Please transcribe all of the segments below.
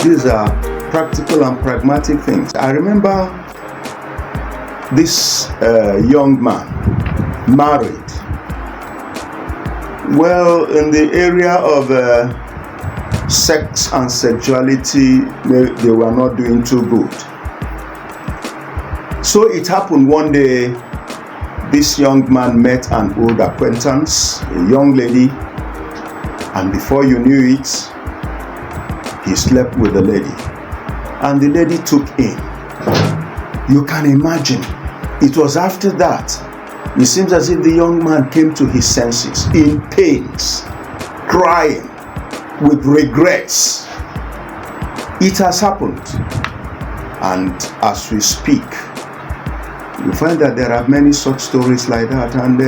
These are practical and pragmatic things. I remember this young man, married. Well, in the area of sex and sexuality, they were not doing too good. So it happened one day, this young man met an old acquaintance, a young lady, and before you knew it, he slept with the lady. And the lady took in. You can imagine, it was after that, it seems as if the young man came to his senses, in pains, crying, with regrets. It has happened. And as we speak, you find that there are many such stories like that, and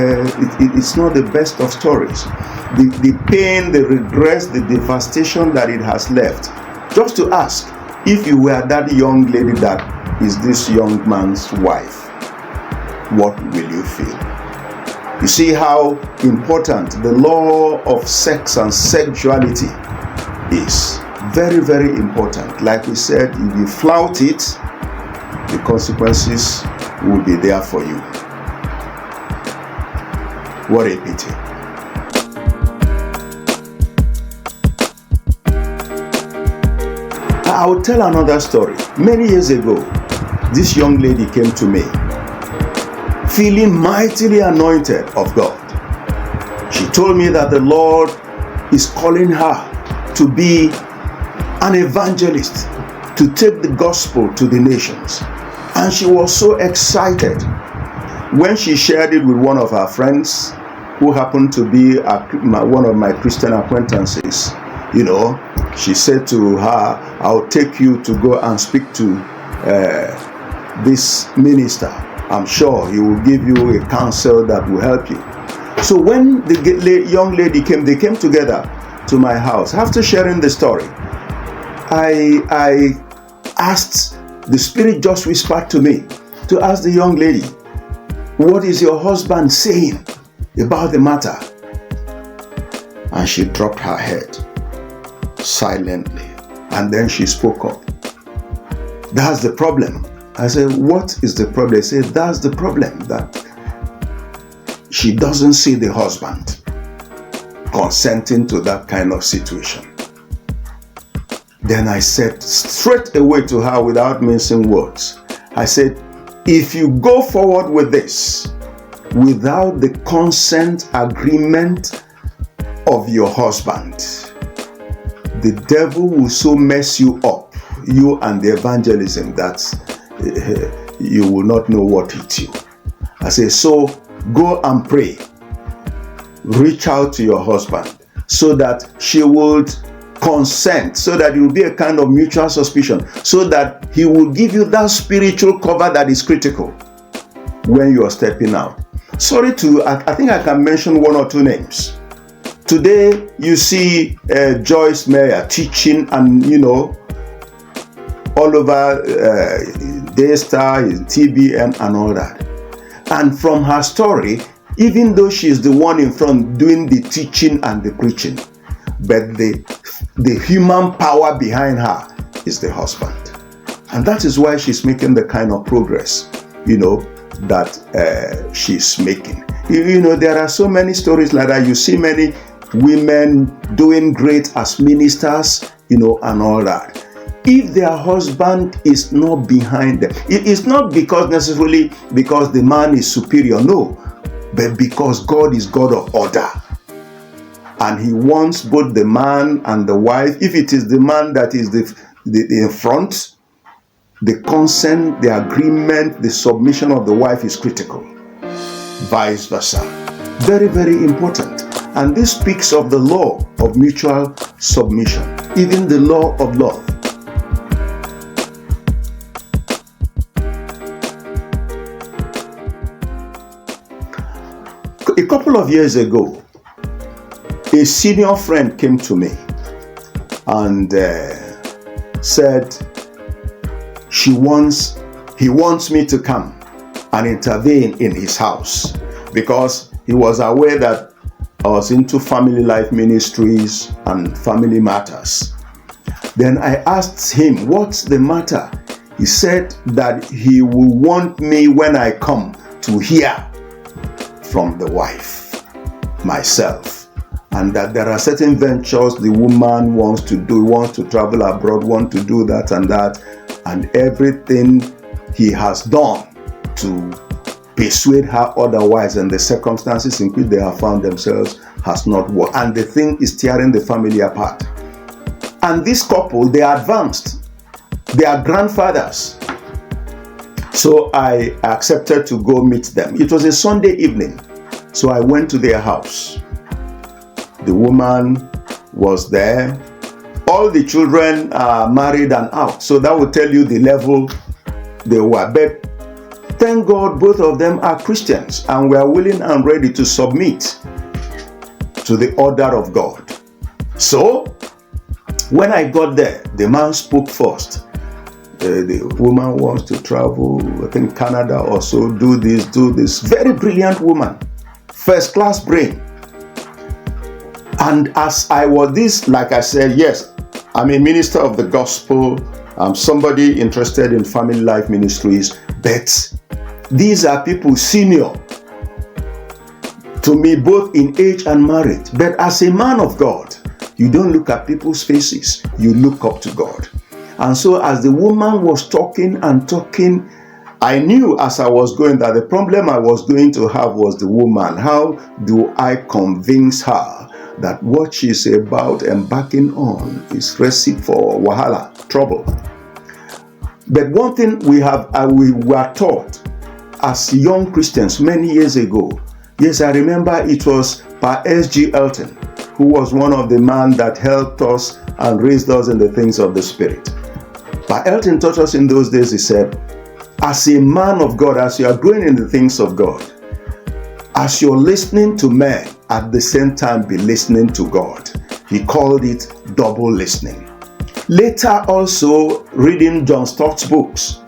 it's not the best of stories. The pain, the regrets, the devastation that it has left. Just to ask, if you were that young lady that is this young man's wife, what will you feel? You see how important the law of sex and sexuality is. Very, very important. Like we said, if you flout it, the consequences will be there for you. What a pity. I will tell another story. Many years ago, this young lady came to me, feeling mightily anointed of God. She told me that the Lord is calling her to be an evangelist, to take the gospel to the nations. And she was so excited. When she shared it with one of her friends, who happened to be one of my Christian acquaintances, she said to her, I'll take you to go and speak to this minister. I'm sure he will give you a counsel that will help you. So when the young lady came, they came together to my house. After sharing the story, I asked, the Spirit just whispered to me to ask the young lady, what is your husband saying about the matter? And she dropped her head silently, and then she spoke up. That's the problem. I said, what is the problem? They said, that's the problem, that she doesn't see the husband consenting to that kind of situation. Then I said straight away to her without mincing words, I said, if you go forward with this without the consent agreement of your husband, the devil will so mess you up, you and the evangelism, that you will not know what hit you. I say, so go and pray. Reach out to your husband so that she would consent, so that it will be a kind of mutual suspicion, so that he will give you that spiritual cover that is critical when you are stepping out. Sorry I think I can mention one or two names. Today you see Joyce Meyer teaching, and all over Daystar, TBN and all that. And from her story, even though she is the one in front doing the teaching and the preaching, but the human power behind her is the husband. And that is why she's making the kind of progress, that she's making. There are so many stories like that. You see many women doing great as ministers, and all that. If their husband is not behind them, it's not necessarily because the man is superior, no, but because God is God of order. And he wants both the man and the wife. If it is the man that is the in front, the consent, the agreement, the submission of the wife is critical. Vice versa. Very, very important. And this speaks of the law of mutual submission, even the law of love. A couple of years ago, a senior friend came to me and said he wants me to come and intervene in his house, because he was aware that I was into family life ministries and family matters. Then I asked him, what's the matter? He said that he will want me when I come to hear from the wife, myself, and that there are certain ventures the woman wants to do, wants to travel abroad, wants to do that, and everything he has done to persuade her otherwise, and the circumstances in which they have found themselves has not worked, and the thing is tearing the family apart. And this couple, they are advanced, they are grandfathers. So I accepted to go meet them. It was a Sunday evening, so I went to their house. The woman was there. All the children are married and out, so that will tell you the level they were. But thank God both of them are Christians and we are willing and ready to submit to the order of God. So when I got there, the man spoke first. The woman wants to travel, I think Canada or so, do this. Very brilliant woman, first class brain. And as I was this, like I said, yes, I'm a minister of the gospel. I'm somebody interested in family life ministries, but these are people senior to me, both in age and marriage. But as a man of God, you don't look at people's faces, you look up to God. And so as the woman was talking and talking, I knew as I was going that the problem I was going to have was the woman. How do I convince her that what she's about embarking on is recipe for wahala, trouble? But one thing we were taught as young Christians many years ago. Yes, I remember it was by S.G. Elton, who was one of the men that helped us and raised us in the things of the Spirit. But Elton taught us in those days, he said, as a man of God, as you are growing in the things of God, as you're listening to men, at the same time be listening to God. He called it double listening. Later also, reading John Stott's books,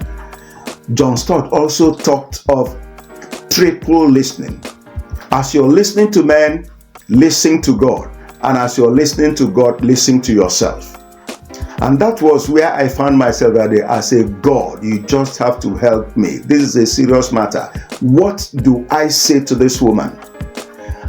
John Stott also talked of triple listening. As you're listening to men, listen to God. And as you're listening to God, listen to yourself. And that was where I found myself that day. I said, God, you just have to help me. This is a serious matter. What do I say to this woman?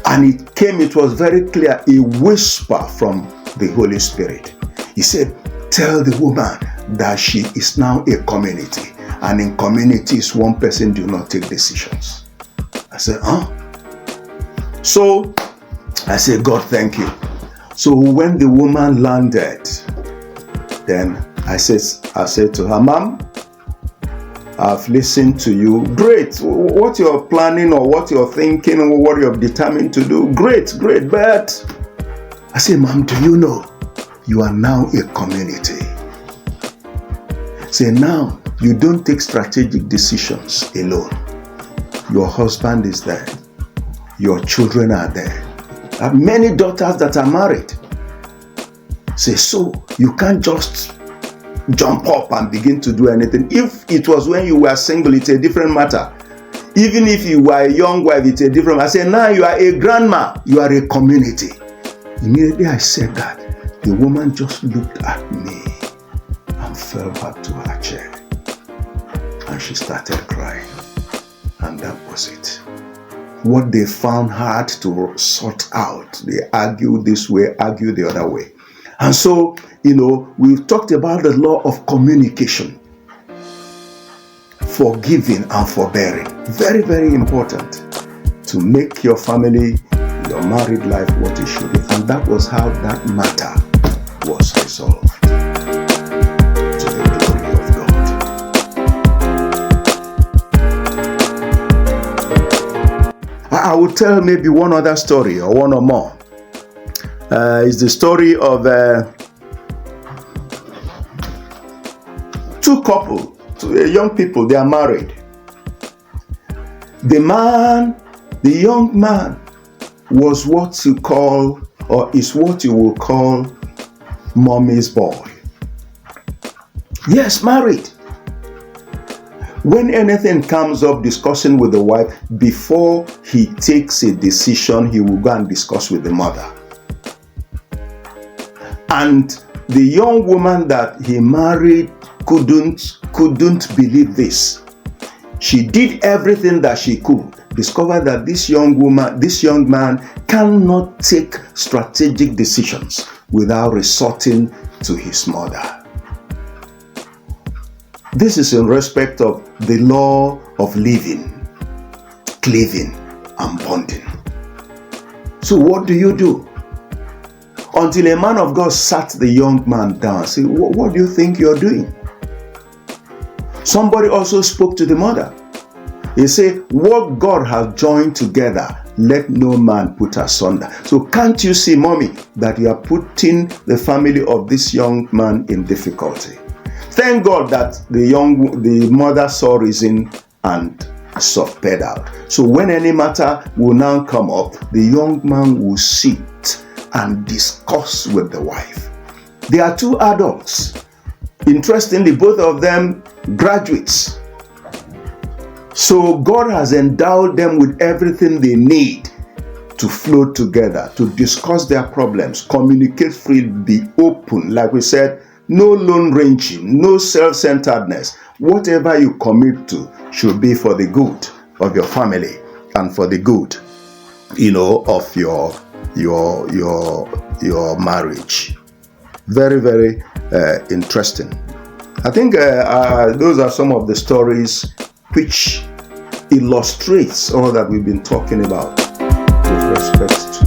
And it was very clear, a whisper from the Holy Spirit. He said, tell the woman that she is now a community. And in communities, one person do not take decisions. I said, huh? So I said, God, thank you. So when the woman landed, then I said to her, Mom, I've listened to you. Great. What you're planning or what you're thinking or what you're determined to do, great. But I said, Mom, do you know you are now a community? Say now, you don't take strategic decisions alone. Your husband is there. Your children are there. I have many daughters that are married. Say, so you can't just jump up and begin to do anything. If it was when you were single, it's a different matter. Even if you were a young wife, it's a different matter. I say, now you are a grandma, you are a community. Immediately I said that, the woman just looked at me and fell back to her chair. And she started crying. And that was it. What they found hard to sort out, they argue this way, argue the other way. And so, we've talked about the law of communication, forgiving and forbearing. Very, very important to make your family, your married life what it should be. And that was how that matter was resolved. To the glory of God. I will tell maybe one other story or one or more. It's the story of two young people, they are married. The young man was what you call, or is what you will call, mommy's boy. Yes, married. When anything comes up discussing with the wife, before he takes a decision, he will go and discuss with the mother. And the young woman that he married couldn't believe this. She did everything that she could, discovered that this young man cannot take strategic decisions without resorting to his mother. This is in respect of the law of living, cleaving, and bonding. So what do you do? Until a man of God sat the young man down and said, what do you think you're doing? Somebody also spoke to the mother. He said, what God has joined together, let no man put asunder. So can't you see, mommy, that you are putting the family of this young man in difficulty? Thank God that the mother saw reason and soft pedal. So when any matter will now come up, the young man will sit and discuss with the wife. They are two adults. Interestingly, both of them graduates. So God has endowed them with everything they need to flow together, to discuss their problems, communicate freely, be open. Like we said, no lone ranging, no self-centeredness. Whatever you commit to should be for the good of your family and for the good, of your marriage. Very, very interesting. I think those are some of the stories which illustrates all that we've been talking about with respect to